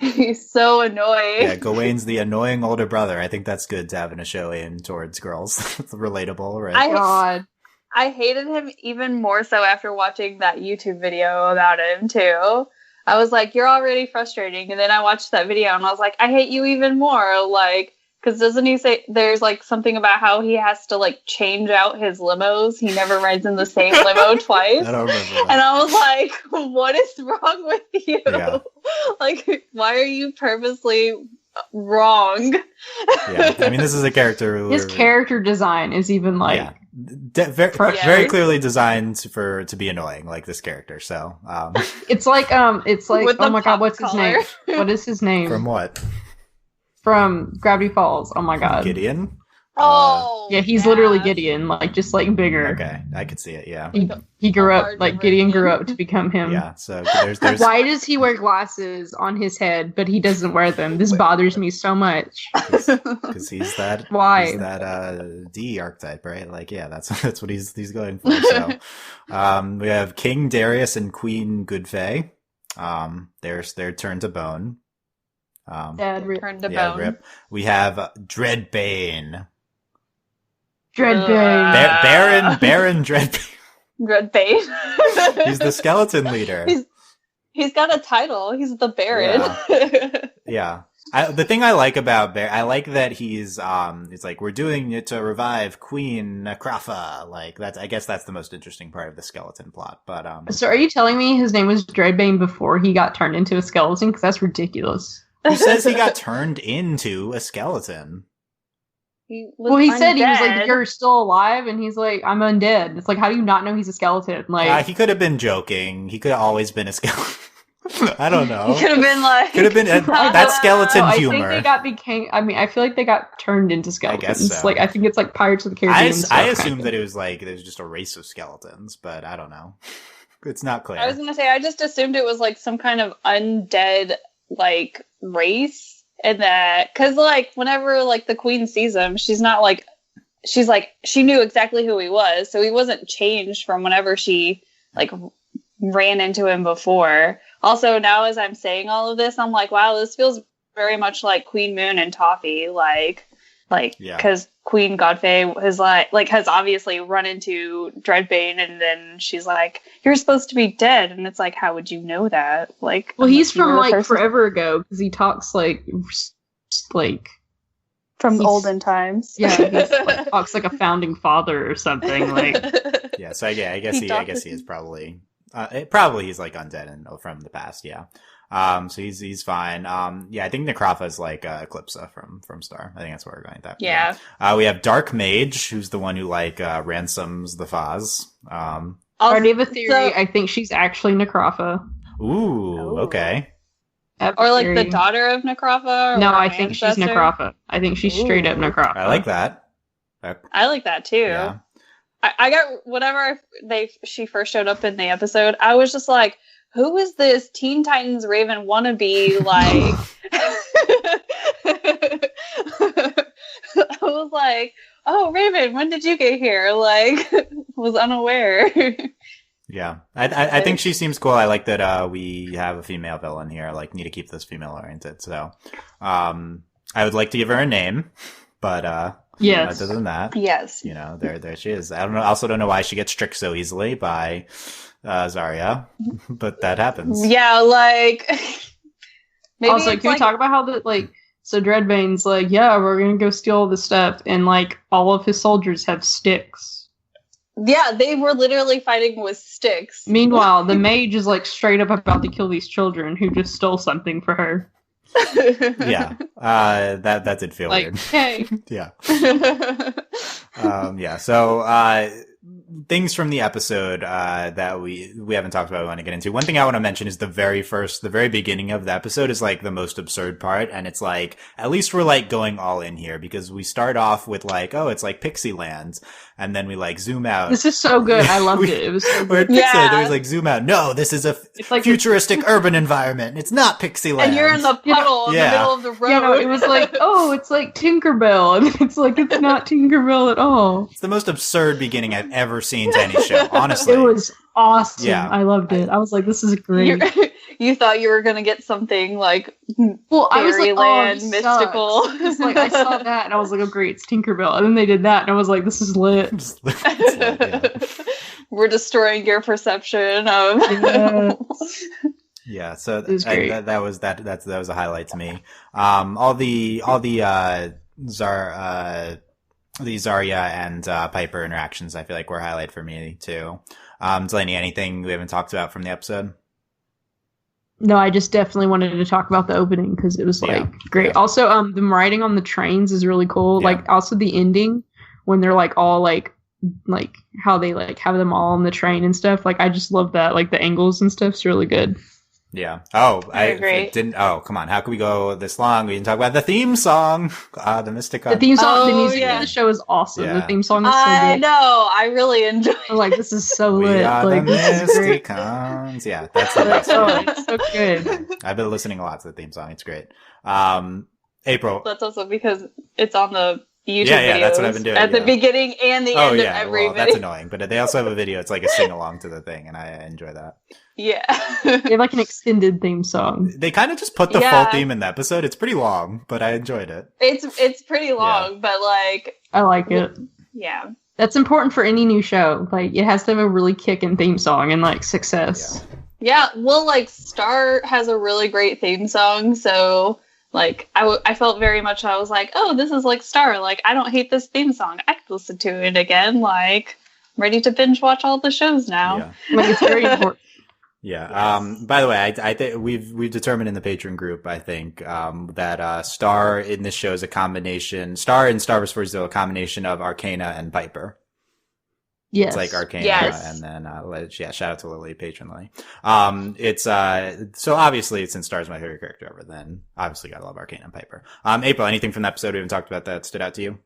He's so annoying. Yeah, Gawain's the annoying older brother. I think that's good to have in a show aimed towards girls. It's relatable, right? God. I hated him even more so after watching that YouTube video about him too. I was like, you're already frustrating. And then I watched that video and I was like, I hate you even more. Like, because doesn't he say there's like something about how he has to like change out his limos? He never rides in the same limo twice. I don't remember that. And I was like, what is wrong with you? Yeah. Like, why are you purposely wrong? Yeah, I mean, this is a character who His character design is even like yeah. Very Frustrating. clearly designed to be annoying, like this character. So, it's like With oh the my god, pop what's his collar. name? What is his name? from what? From Gravity Falls. Oh my god. Gideon? Oh, Yeah, he's literally Gideon, like just like bigger. Okay, I could see it. Yeah, He grew up Hard like Gideon grew version. up to become him. yeah. So there's Why does he wear glasses on his head, but he doesn't wear them? This bothers me so much. because he's that Why? he's that D archetype, right? Like, yeah, that's what he's going for. So, we have King Darius and Queen Goodfey. Their turn to bone. Dad, Turned to Yeah, bone. rip. We have Dreadbane. Dreadbane. Baron Dreadbane. Red Bane. He's the skeleton leader. He's got a title. He's the Baron. Yeah. The thing I like about Bear, I like that he's it's like, we're doing it to revive Queen Krafa. Like, I guess that's the most interesting part of the skeleton plot. But So are you telling me his name was Dreadbane before he got turned into a skeleton? Because that's ridiculous. who says he got turned into a skeleton? He Said he was undead. like, "You're still alive," and he's like, "I'm undead." It's like, how do you not know he's a skeleton? Like, He could have been joking. He could have always been a skeleton. I don't know. He could have been like. Could have been that skeleton I humor. think they became. I mean, I feel like they got turned into skeletons. I guess so. Like, I think it's like Pirates of the Caribbean. I assumed that it was like there's just a race of skeletons, but I don't know. It's not clear. I was gonna say I just assumed it was like some kind of undead like race, and that because like whenever like the queen sees him, she's like she knew exactly who he was, so he wasn't changed from whenever she like ran into him before. Also, now as I'm saying all of this, I'm like, wow, this feels very much like Queen Moon and Toffee, like Yeah. because Queen Godfrey has obviously run into Dreadbane, and then she's like, "You're supposed to be dead," and it's like, how would you know that? Like, well, he's unless you were from the like person- forever ago because he talks like from he's- olden times. yeah, he's like talks like a founding father or something. Like, Yeah, so yeah, I guess He he talks- is probably probably he's like undead and from the past, yeah. So he's fine. Yeah, I think Necrofa is like Eclipsa from Star. I think that's where we're going with that. Yeah. We have Dark Mage, who's the one who like ransoms the Faz. I already have a theory. So- I think she's actually Necrofa. Ooh, okay. I have a or like the theory. daughter of Necrofa. Or No, an I think she's ancestor? Necrofa. I think she's straight up Ooh. Necrofa. I like that. I like that too. Yeah. I got whenever she first showed up in the episode, I was just like, who is this Teen Titans Raven wannabe? Like, I was like, oh, Raven, when did you get here? Like, was unaware. Yeah, I think she seems cool. I like that we have a female villain here. I like need to keep this female oriented. So, I would like to give her a name, but Yes. other than that, Yes. you know, there she is. I don't know. Also, don't know why she gets tricked so easily by Zarya, but that happens. Yeah, like. Maybe Also, it's can we talk about how that, like, so Dreadbane's like, yeah, we're gonna go steal all this stuff, and, like, all of his soldiers have sticks. Yeah, they were literally fighting with sticks. Meanwhile, the mage is, like, straight up about to kill these children who just stole something for her. Yeah, that did feel Like, weird. hey. Yeah. Yeah. So things from the episode that we haven't talked about, we want to get into. One thing I want to mention is the very beginning of the episode is like the most absurd part, and it's like, at least we're like going all in here, because we start off with like, oh, it's like Pixie Land, and then we like zoom out. This is so good. I loved it. It was so We're good. at Pixie, there's like zoom out. No, this is a like futuristic urban environment. It's not Pixie Land. And you're in the puddle in the middle of the road. Yeah, no, it was like, oh, it's like Tinkerbell, and it's like, it's not Tinkerbell at all. It's the most absurd beginning I've ever seen to any show, honestly. It was awesome. Yeah. I loved it. I was like, this is great. You thought you were going to get something like I was like, fairyland, oh, mystical. It's like, I saw that, and I was like, oh, great, it's Tinkerbell. And then they did that, and I was like, this is lit. It's lit, yeah. We're destroying your perception of... Yeah, so was great. that was a highlight to me. The Zarya and Piper interactions, I feel like, were a highlight for me too. Delaney, anything we haven't talked about from the episode? No, I just definitely wanted to talk about the opening because it was like great. Yeah. Also, them riding on the trains is really cool. Yeah. Like, also the ending when they're like all like how they like have them all on the train and stuff. Like, I just love that. Like, the angles and stuff's really good. Yeah. Oh, I agree. didn't. Oh, come on. How could we go this long? We didn't talk about the theme song. The Mysticons. The theme song, the music yeah. of the show is awesome. Yeah. The theme song is so I good. know. I really enjoy I'm like, this is so We lit. are Like, the this is great. Mysticons. Yeah, that's the best. Oh, it's so good. I've been listening a lot to the theme song. It's great. April. That's also because it's on the YouTube Yeah, videos that's what I've been doing, at yeah. the beginning and the end of every well, video. that's annoying. But they also have a video. It's like a sing along to the thing, and I enjoy that. Yeah. They have like an extended theme song. They kind of just put the full theme in the episode. It's pretty long, but I enjoyed it. It's pretty long, but like, I like it. yeah. That's important for any new show. Like, it has to have a really kicking theme song and like success. Yeah, well, like, Star has a really great theme song, so, like, I felt very much, I was like, oh, this is like Star, like, I don't hate this theme song, I could listen to it again, like, I'm ready to binge watch all the shows now. Yeah. Like, it's very important. Yeah. By the way, I think we've determined in the patron group, I think, that Star in this show is a combination. Star in Star vs. Forza, a combination of Arcana and Piper. Yes. It's like Arcana, Yes. and then shout out to Lily, patron Lily. It's so obviously since Star's my favorite character ever, then obviously gotta love Arcana and Piper. April, anything from the episode we haven't talked about that stood out to you?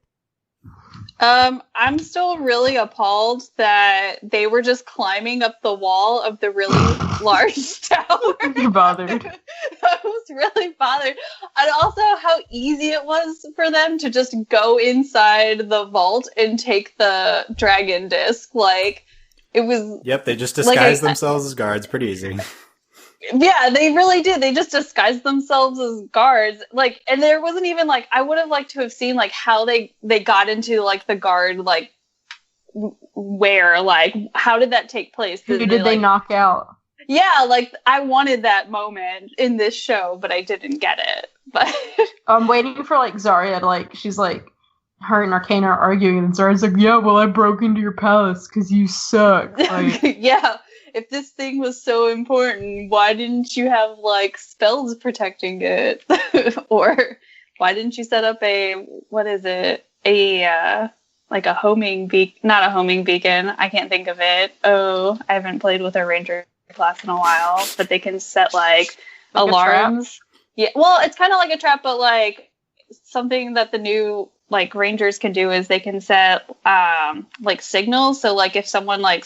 I'm still really appalled that they were just climbing up the wall of the really large tower. You're bothered. I was really bothered. And also how easy it was for them to just go inside the vault and take the dragon disc. Like, it was... Yep, they just disguised themselves as guards. Pretty easy. Yeah, they really did. They just disguised themselves as guards. Like, and there wasn't even, like, I would have liked to have seen, like, how they got into, like, the guard, like, where, like, how did that take place? Who did they knock out? Yeah, like, I wanted that moment in this show, but I didn't get it. But I'm waiting for, like, Zarya to, like, she's, like, her and Arcana are arguing, and Zarya's like, yeah, well, I broke into your palace because you suck. Like, yeah. If this thing was so important, why didn't you have, like, spells protecting it? Or why didn't you set up like a homing beacon? Not a homing beacon. I can't think of it. Oh, I haven't played with a ranger class in a while, but they can set, like alarms. Yeah, well, it's kind of like a trap, but, like, something that the new, like, rangers can do is they can set, like, signals. So, like, if someone, like,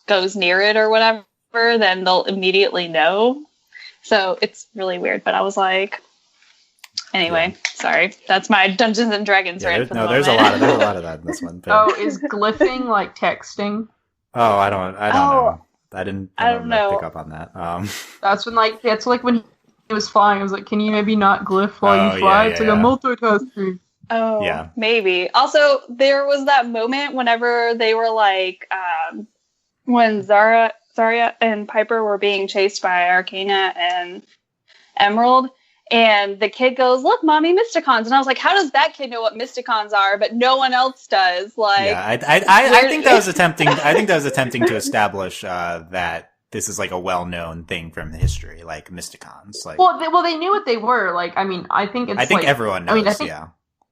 goes near it or whatever, then they'll immediately know. So it's really weird, but I was like, anyway, sorry, that's my Dungeons and Dragons rant for the moment. There's a lot of that in this one. But... Oh, is glyphing like texting? Oh, I don't know. I don't know. Pick up on that. That's when he was flying. I was like, can you maybe not glyph while you fly? It's like a multitasking. Oh, yeah, maybe. Also, there was that moment whenever they were like, when Zarya and Piper were being chased by Arcana and Emerald, and the kid goes, "Look, mommy, Mysticons," and I was like, "How does that kid know what Mysticons are, but no one else does?" Like, yeah, I think that was attempting. I think that was attempting to establish that this is like a well-known thing from history, like Mysticons. Like, well, they knew what they were. Like, I mean, I think it's. I think like, everyone knows. I mean, yeah.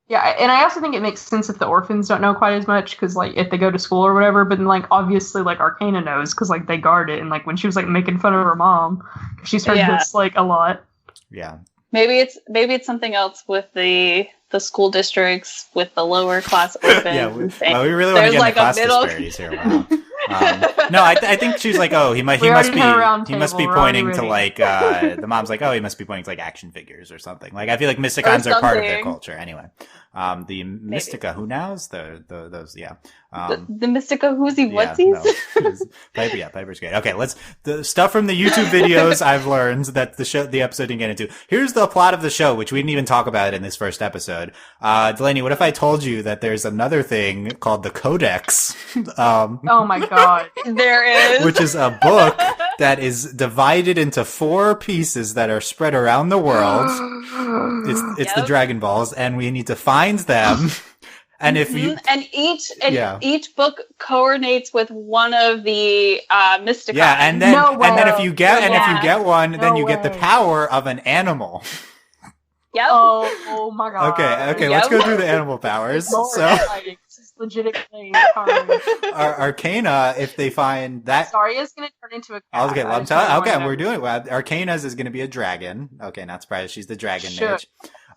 Yeah, and I also think it makes sense if the orphans don't know quite as much, because, like, if they go to school or whatever, but then, like, obviously, like, Arcana knows, because, like, they guard it, and, like, when she was, like, making fun of her mom, she's heard this, like, a lot. Yeah. Maybe it's something else with the school districts, with the lower class orphans. Yeah, we really want to get into class disparities here. Wow. No, I think she's like, oh, he must be pointing to like the mom's like, oh, he must be pointing to like action figures or something. Like I feel like Mysticons are part of their culture anyway. The Mystica who nows those the Mystica who'sy whatsies. Piper's great. Okay, the stuff from the YouTube videos I've learned that the episode didn't get into. Here's the plot of the show, which we didn't even talk about in this first episode. Delaney, what if I told you that there's another thing called the Codex? Oh my god. There is. Which is a book that is divided into 4 pieces that are spread around the world. It's the Dragon Balls, and we need to find them. And if you each book coordinates with one of the Mysticons. Yeah, and then if you get one, then you get the power of an animal. Yep. Oh my god. Okay, let's go through the animal powers. This is legitimately Arcana, if they find that Zarya's gonna turn into a cat. Okay, we're doing it. Well, Arcana's is gonna be a dragon. Okay, not surprised. She's the dragon mage.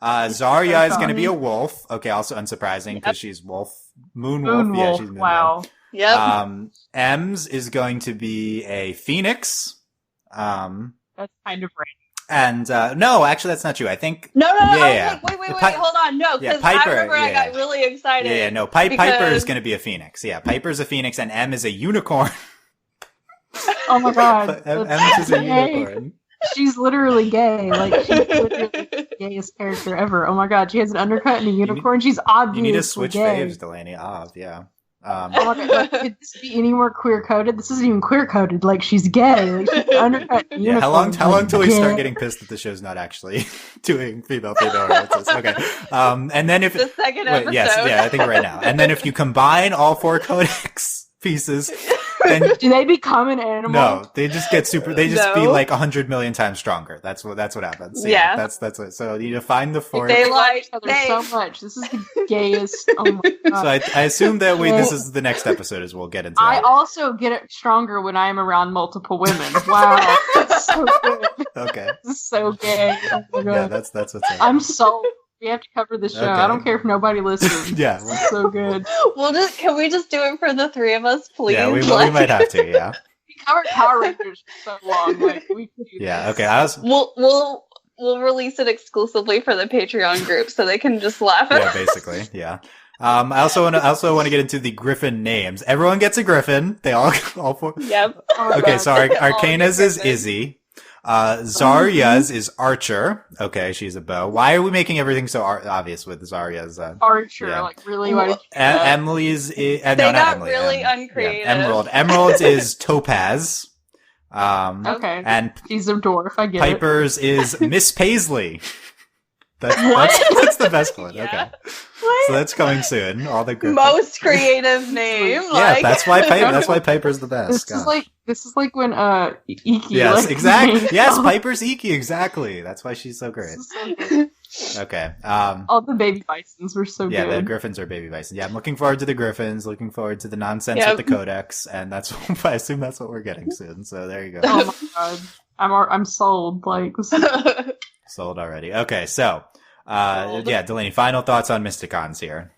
Zarya is gonna be a wolf. Okay, also unsurprising because she's moon wolf. Yeah, she's moon wolf. Yep. Ems is going to be a phoenix. That's kind of random. And no, actually, that's not true. I think no. Yeah. Wait, hold on. No, because I remember I got really excited. Yeah, no. Piper is going to be a phoenix. Yeah, Piper's a phoenix, and M is a unicorn. Oh my god, M is a unicorn. She's literally gay. Like she's literally the gayest character ever. Oh my god, she has an undercut and a unicorn. She's obviously You need to switch gay. faves, Delaney. Yeah. Oh my god, like, could this be any more queer coded? This isn't even queer coded. Like she's gay. Like she's undercut. Yeah, how long till we start getting pissed that the show's not actually doing female references? Okay. And then if the second episode. I think right now. And then if you combine all 4 codex pieces, then do they become an animal? No, they just get be like 100 million times stronger. That's what happens. Yeah. That's what. So you need to find the 4. They like each other so much. This is the gayest. Oh my god. So I assume that this is the next episode as we'll get into. I also get it stronger when I am around multiple women. Wow. That's so good. Okay. This is so gay. Oh my god. Yeah, that's what's up. I'm sold. We have to cover the show. Okay. I don't care if nobody listens. Yeah. It's so good. Can we just do it for the 3 of us, please? Yeah, we might have to, yeah. We covered Power Rangers for so long. Like, we could do this. Okay. We'll release it exclusively for the Patreon group so they can just laugh at us. Yeah, basically. Yeah. I also want to get into the Griffin names. Everyone gets a Griffin. They all 4. Yep. Okay, so Arcana's is Izzy. Zarya's is Archer. Okay, she's a bow. Why are we making everything so obvious with Zarya's? Archer, like really? Emily's is, they no, got Emily, really uncreative. Yeah, Emerald's is Topaz. Okay, and she's a dwarf. I get Piper's is Miss Paisley. That's the best one. Yeah. Okay. What? So that's coming soon. All the most creative name. Yeah, that's why Piper's the best. This is like when Iki. Yes, exactly. Yes, Piper's Iki. Exactly. That's why she's so great. Okay. All the baby bisons were so good. Yeah, the Griffins are baby bison. Yeah, I'm looking forward to the Griffins. Looking forward to the nonsense with the Codex, and I assume that's what we're getting soon. So there you go. Oh my god, I'm sold. Like sold already. Okay, so. Delaney, final thoughts on Mysticons here.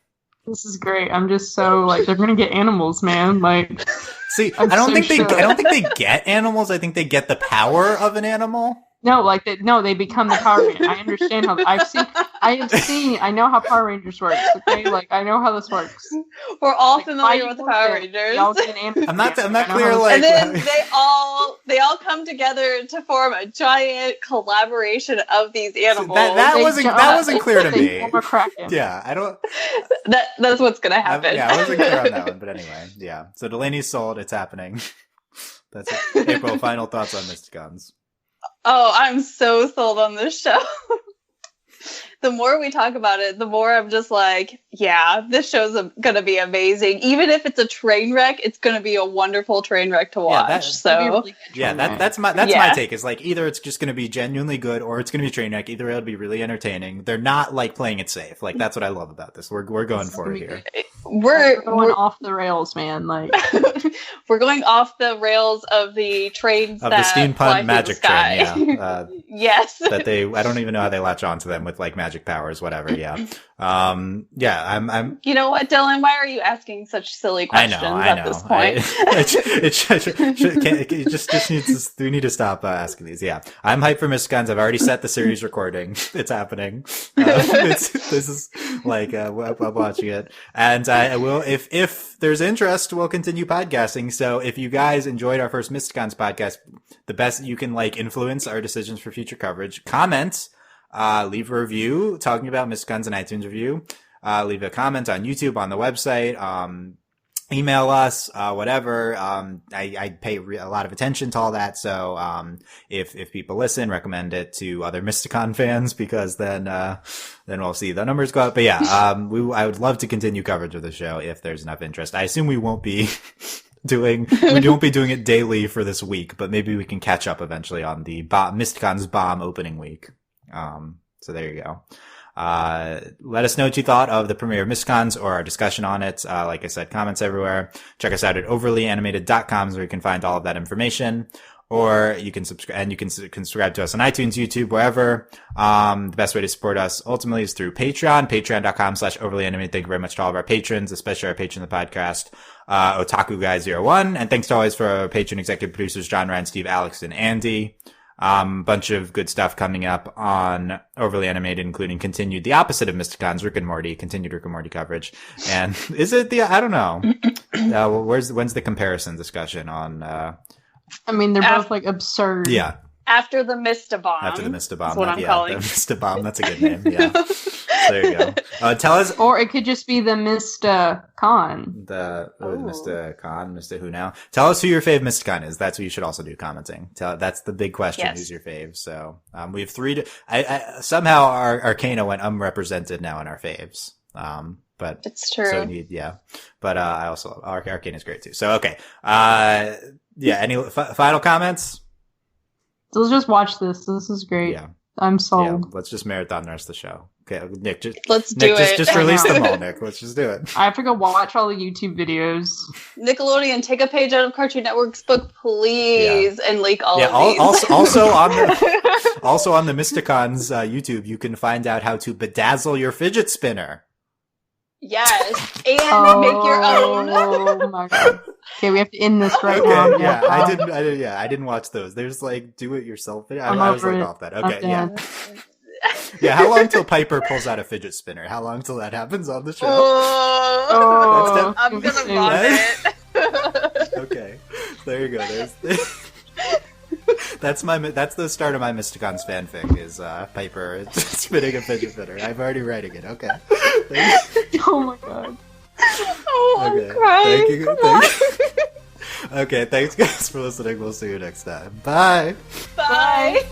This is great. I'm just so they're gonna get animals, man. Like, see, I don't think they get animals. I think they get the power of an animal. No, they become the Power Rangers. I understand how I know how Power Rangers works. Okay, I know how this works. We're all familiar with the Power Rangers. I'm not clear. And then they all come together to form a giant collaboration of these animals. That wasn't clear to me. Yeah, I don't. That's what's gonna happen. I wasn't clear on that one, but anyway, yeah. So Delaney's sold. It's happening. That's it. April. Final thoughts on Mysticons. Oh, I'm so sold on this show. The more we talk about it, the more I'm just like, yeah, this show's going to be amazing. Even if it's a train wreck, it's going to be a wonderful train wreck to watch. That's my take. Is like either it's just going to be genuinely good or it's going to be a train wreck. Either way, it'll be really entertaining. They're not like playing it safe. Like that's what I love about this. We're going for it here. We're going off the rails, man. Like we're going off the rails of the trains of the steampunk magic train. Yeah. Yes. That I don't even know how they latch onto them with like magic powers, whatever. Yeah. I'm. You know what, Dylan? Why are you asking such silly questions at this point? We need to stop asking these. Yeah, I'm hyped for Mysticons. I've already set the series recording. It's happening. This is like I'm watching it, and I will if there's interest, we'll continue podcasting. So if you guys enjoyed our first Mysticons podcast, the best you can like influence our decisions for future coverage. Comment. Leave a review talking about Mysticons and iTunes review. Leave a comment on YouTube, on the website. Email us, whatever. I pay a lot of attention to all that. So, if people listen, recommend it to other Mysticon fans because then we'll see the numbers go up. But yeah, I would love to continue coverage of the show if there's enough interest. I assume we won't be doing it daily for this week, but maybe we can catch up eventually on the Mysticon's bomb opening week. So there you go. Let us know what you thought of the premiere of Mysticons or our discussion on it. Like I said, comments everywhere. Check us out at overlyanimated.com where you can find all of that information. Or you can subscribe to us on iTunes, YouTube, wherever. The best way to support us ultimately is through Patreon, patreon.com/overlyanimated. Thank you very much to all of our patrons, especially our patron of the podcast, Otaku Guy 01. And thanks to always for our patron executive producers, John, Ryan, Steve, Alex, and Andy. Bunch of good stuff coming up on Overly Animated, including continued the opposite of Mysticons, Rick and Morty, continued Rick and Morty coverage. And is it I don't know. When's the comparison discussion on, I mean, they're both like absurd. Yeah. After the Mystabomb. That's what I'm calling. The Mystabomb. That's a good name. Yeah. There you go. Tell us. Or it could just be the Mysticon. Mr. Who now? Tell us who your fave Mysticon is. That's what you should also do commenting. That's the big question. Yes. Who's your fave? So, we have three. Somehow our Arcana went unrepresented now in our faves. But it's true. So but I also Arcana is great too. So okay. Any final comments? So let's just watch this. This is great. Yeah. I'm sold. Yeah, let's just marathon the rest of the show. Okay, Nick, just release them all, Nick. Let's just do it. I have to go watch all the YouTube videos. Nickelodeon, take a page out of Cartoon Network's book, please, and leak all of these. Also on the Mysticons YouTube, you can find out how to bedazzle your fidget spinner. Yes, and make your own. Oh my god. Okay, we have to end this right now. Yeah, I didn't watch those. There's like do it yourself. I was like off that. Okay, yeah. Yeah, how long till Piper pulls out a fidget spinner? How long till that happens on the show? I'm gonna vomit. Okay, there you go. That's the start of my Mysticons fanfic is Piper spinning a fidget spinner. I'm already writing it. Okay. Oh my god. Oh, okay. I'm crying. Thank you. Okay, thanks guys for listening. We'll see you next time. Bye. Bye.